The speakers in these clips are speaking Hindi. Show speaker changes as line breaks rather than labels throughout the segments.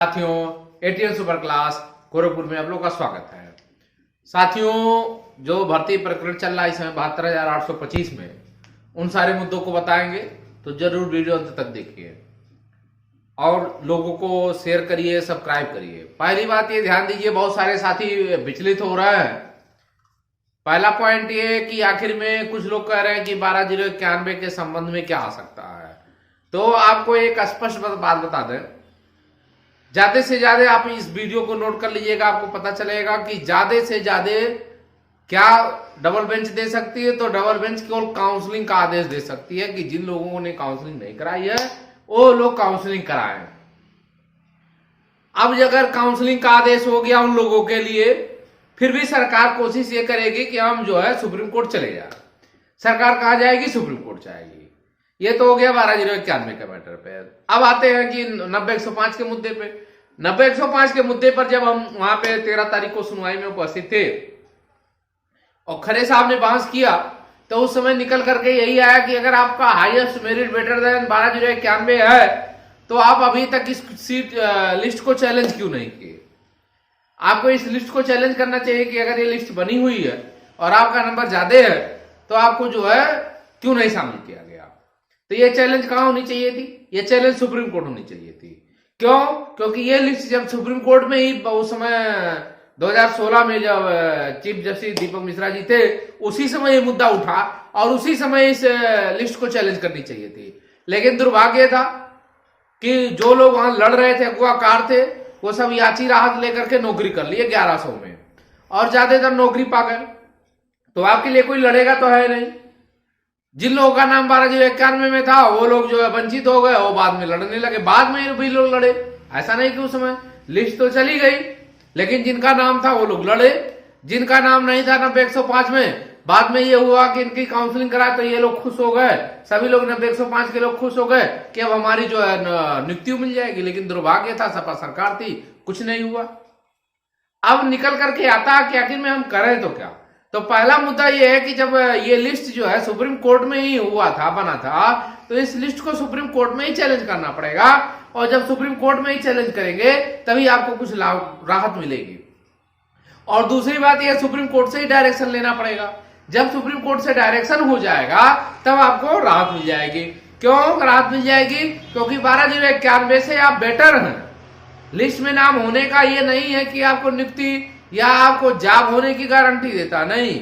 साथियों, एटीएन सुपर क्लास गोरखपुर में आप लोग का स्वागत है। साथियों, जो भर्ती प्रकरण चल रहा है इस समय 72,825 में, उन सारे मुद्दों को बताएंगे, तो जरूर वीडियो अंत तक देखिए और लोगों को शेयर करिए, सब्सक्राइब करिए। पहली बात ये ध्यान दीजिए, बहुत सारे साथी विचलित हो रहे हैं। पहला पॉइंट ये कि आखिर में कुछ लोग कह रहे हैं कि 12,091 के संबंध में क्या आ सकता है। तो आपको एक स्पष्ट बात बता दें, ज्यादा से ज्यादा आप इस वीडियो को नोट कर लीजिएगा, आपको पता चलेगा कि ज्यादा से ज्यादा क्या डबल बेंच दे सकती है। तो डबल बेंच केवल काउंसलिंग का आदेश दे सकती है कि जिन लोगों ने काउंसलिंग नहीं कराई है वो लोग काउंसलिंग कराएं। अब अगर काउंसलिंग का आदेश हो गया उन लोगों के लिए, फिर भी सरकार कोशिश ये करेगी कि हम जो है सुप्रीम कोर्ट चले जाए। सरकार कहां जाएगी? सुप्रीम कोर्ट जाएगी। ये तो हो गया 12,091 के मैटर पे। अब आते हैं कि 90-105 के मुद्दे पे। 90-105 के मुद्दे पर जब हम वहां पे 13 तारीख को सुनवाई में उपस्थित थे और खरे साहब ने बहस किया, तो उस समय निकल करके यही आया कि अगर आपका हाईएस्ट मेरिट बेटर देन 12,091 है तो आप अभी तक इस सीट लिस्ट को चैलेंज क्यों नहीं किए। आपको इस लिस्ट को चैलेंज करना चाहिए कि अगर ये लिस्ट बनी हुई है और आपका नंबर ज्यादा है तो आपको जो है क्यों नहीं शामिल किया गया। तो ये चैलेंज कहां होनी चाहिए थी? ये चैलेंज सुप्रीम कोर्ट होनी चाहिए थी। क्यों? क्योंकि ये लिस्ट जब सुप्रीम कोर्ट में ही उस समय 2016 में जब चीफ जस्टिस दीपक मिश्रा जी थे, उसी समय ये मुद्दा उठा और उसी समय इस लिस्ट को चैलेंज करनी चाहिए थी। लेकिन दुर्भाग्य था कि जो लोग वहां लड़ रहे थे, अगुवाकार थे, वो सब याची राहत लेकर के नौकरी कर लिए 1100 में और ज्यादातर नौकरी पा गए। तो आपके लिए कोई लड़ेगा तो है नहीं। जिन लोगों का नाम 12,091 में था वो लोग जो है वंचित हो गए, वो बाद में लड़ने लगे। बाद में भी लोग लड़े, ऐसा नहीं कि उस समय लिस्ट तो चली गई, लेकिन जिनका नाम था वो लोग लड़े। जिनका नाम नहीं था 90-105 में, बाद में ये हुआ कि इनकी काउंसलिंग करा तो ये लोग खुश हो गए, सभी लोग 90-105 के लोग खुश हो गए कि अब हमारी जो है नियुक्ति मिल जाएगी। लेकिन दुर्भाग्य था, सपा सरकार थी, कुछ नहीं हुआ। अब निकल करके आता कि आखिर में हम करें तो क्या। तो पहला मुद्दा यह है कि जब ये लिस्ट जो है सुप्रीम कोर्ट में ही हुआ था, बना था, तो इस लिस्ट को सुप्रीम कोर्ट में ही चैलेंज करना पड़ेगा। और जब सुप्रीम कोर्ट में ही चैलेंज करेंगे तभी आपको कुछ राहत मिलेगी। और दूसरी बात यह, सुप्रीम कोर्ट से ही डायरेक्शन लेना पड़ेगा। जब सुप्रीम कोर्ट से डायरेक्शन हो जाएगा तब आपको राहत मिल जाएगी। क्यों राहत मिल जाएगी? क्योंकि 12,091 से आप बेटर हैं। लिस्ट में नाम होने का ये नहीं है कि आपको नियुक्ति या आपको जॉब होने की गारंटी देता, नहीं।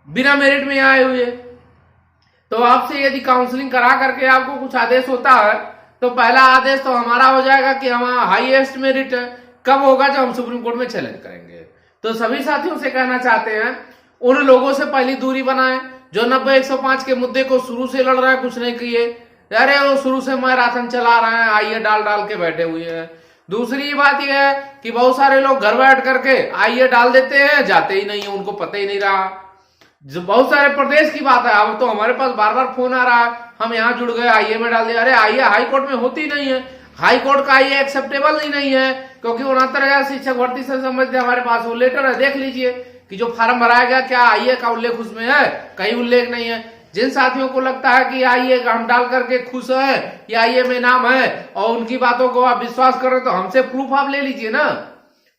बिना मेरिट में आए हुए तो आपसे यदि काउंसलिंग करा करके आपको कुछ आदेश होता है तो पहला आदेश तो हमारा हो जाएगा कि हमारा हाईएस्ट मेरिट है। कब होगा? जब हम सुप्रीम कोर्ट में चैलेंज करेंगे। तो सभी साथियों से कहना चाहते हैं, उन लोगों से पहली दूरी बनाएं जो 90-105 के मुद्दे को शुरू से लड़ रहे हैं, कुछ नहीं किए। अरे वो शुरू से मैराथन चला रहे हैं, आइए डाल डाल के बैठे हुए हैं। दूसरी बात यह है कि बहुत सारे लोग घर बैठ करके आइए डाल देते हैं, जाते ही नहीं है, उनको पता ही नहीं रहा। जो बहुत सारे प्रदेश की बात है, अब तो हमारे पास बार बार फोन आ रहा है, हम यहाँ जुड़ गए, आइए में डाल दिया। अरे आइए हाई कोर्ट में होती नहीं है, हाई कोर्ट का आइए एक्सेप्टेबल ही नहीं है, क्योंकि 69,000 शिक्षक भर्ती से संबंधित हमारे पास वो लेटर है, देख लीजिए कि जो फार्म भराया गया क्या आइए का उल्लेख उसमें है? कहीं उल्लेख नहीं है। जिन साथियों को लगता है कि आइए हम डाल करके खुश है या आइए में नाम है और उनकी बातों को आप विश्वास कर रहे हो, तो हमसे प्रूफ आप ले लीजिए ना।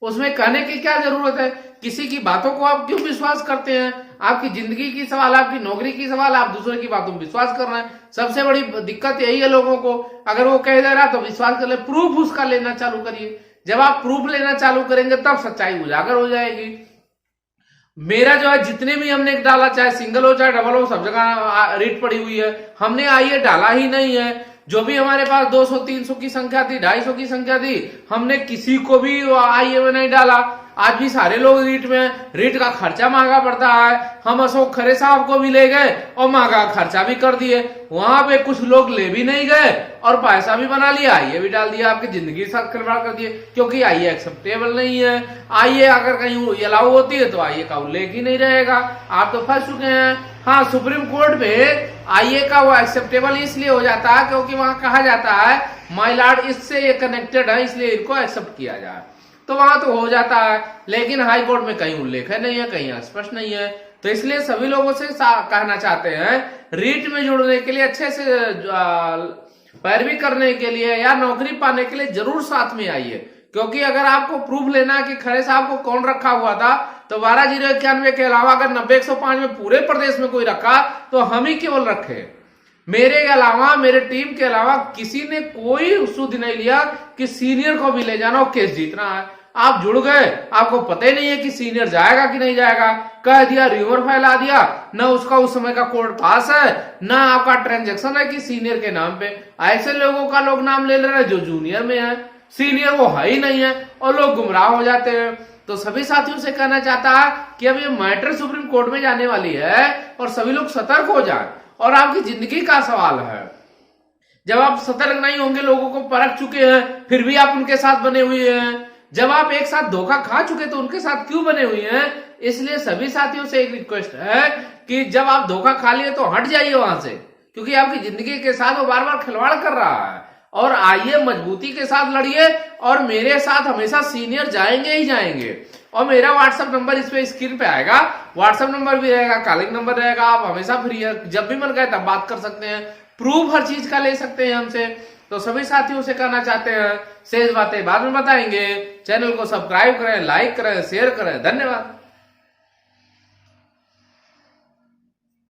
उसमें कहने की क्या जरूरत है? किसी की बातों को आप क्यों विश्वास करते हैं? आपकी जिंदगी की सवाल, आपकी नौकरी की सवाल, आप दूसरे की बातों में विश्वास कर रहे हैं। सबसे बड़ी दिक्कत यही है लोगों को, अगर वो कह दे रहा तो विश्वास कर ले, प्रूफ उसका लेना चालू करिए। जब आप प्रूफ लेना चालू करेंगे तब सच्चाई उजागर हो जाएगी। मेरा जो है जितने भी हमने डाला, चाहे सिंगल हो चाहे डबल हो, सब जगह रेट पड़ी हुई है। हमने आइए डाला ही नहीं है। जो भी हमारे पास 200-300 की संख्या थी, 250 की संख्या थी, हमने किसी को भी आइए में नहीं डाला। आज भी सारे लोग रीट में, रीट का खर्चा महंगा पड़ता है। हम अशोक खरे साहब को भी ले गए और महंगा खर्चा भी कर दिए। वहां पे कुछ लोग ले भी नहीं गए और पैसा भी बना लिया, आइए भी डाल दिया, आपकी जिंदगी के साथ खिलवाड़ कर दिए। क्योंकि आइए एक्सेप्टेबल नहीं है। आइए अगर कहीं अलाउ होती है तो आइए का उल्लेख ही नहीं रहेगा। आप तो फंस चुके हैं। हाँ, सुप्रीम कोर्ट में आइए का वो एक्सेप्टेबल इसलिए हो जाता है क्योंकि वहां कहा जाता है माय लॉर्ड इससे ये कनेक्टेड है, इसलिए इनको एक्सेप्ट किया जाए, तो वहां तो हो जाता है। लेकिन हाई कोर्ट में कहीं उल्लेख है नहीं है, कहीं स्पष्ट नहीं है। तो इसलिए सभी लोगों से कहना चाहते हैं, रीट में जुड़ने के लिए अच्छे से पैरवी करने के लिए या नौकरी पाने के लिए जरूर साथ में आइए, क्योंकि अगर आपको प्रूफ लेना है कि खड़े साहब को कौन रखा हुआ था, तो 12/091 के अलावा अगर 90/105 में पूरे प्रदेश में कोई रखा तो हम ही केवल रखे। मेरे अलावा, मेरे टीम के अलावा किसी ने कोई सुध नहीं लिया कि सीनियर को भी ले जाना और केस जीतना है। आप जुड़ गए, आपको पता ही नहीं है कि सीनियर जाएगा कि नहीं जाएगा, कह दिया, रिवर फैला दिया, ना उसका उस समय का कोर्ट पास है, ना आपका ट्रांजेक्शन है कि सीनियर के नाम पे। ऐसे लोगों का लोग नाम ले रहे हैं जो जूनियर में है, सीनियर वो है ही नहीं है, और लोग गुमराह हो जाते हैं। तो सभी साथियों से कहना चाहता है कि अब ये मैटर सुप्रीम कोर्ट में जाने वाली है और सभी लोग सतर्क हो जाएं, और आपकी जिंदगी का सवाल है। जब आप सतर्क नहीं होंगे, लोगों को परख चुके हैं, फिर भी आप उनके साथ बने हुए हैं, जब आप एक साथ धोखा खा चुके तो उनके साथ क्यों बने हुए हैं। इसलिए सभी साथियों से एक रिक्वेस्ट है कि जब आप धोखा खा लिए तो हट जाइए वहां से, क्योंकि आपकी जिंदगी के साथ वो बार बार खिलवाड़ कर रहा है। और आइए, मजबूती के साथ लड़िए, और मेरे साथ हमेशा सीनियर जाएंगे ही जाएंगे। और मेरा व्हाट्सएप नंबर इस पे स्क्रीन पे आएगा, व्हाट्सएप नंबर भी रहेगा, कॉलिंग नंबर रहेगा, आप हमेशा फ्री है, जब भी मन करे तब बात कर सकते हैं, प्रूफ हर चीज का ले सकते हैं हमसे। तो सभी साथियों से कहना चाहते हैं, शेष बातें बाद में बताएंगे। चैनल को सब्सक्राइब करें, लाइक करें, शेयर करें। धन्यवाद।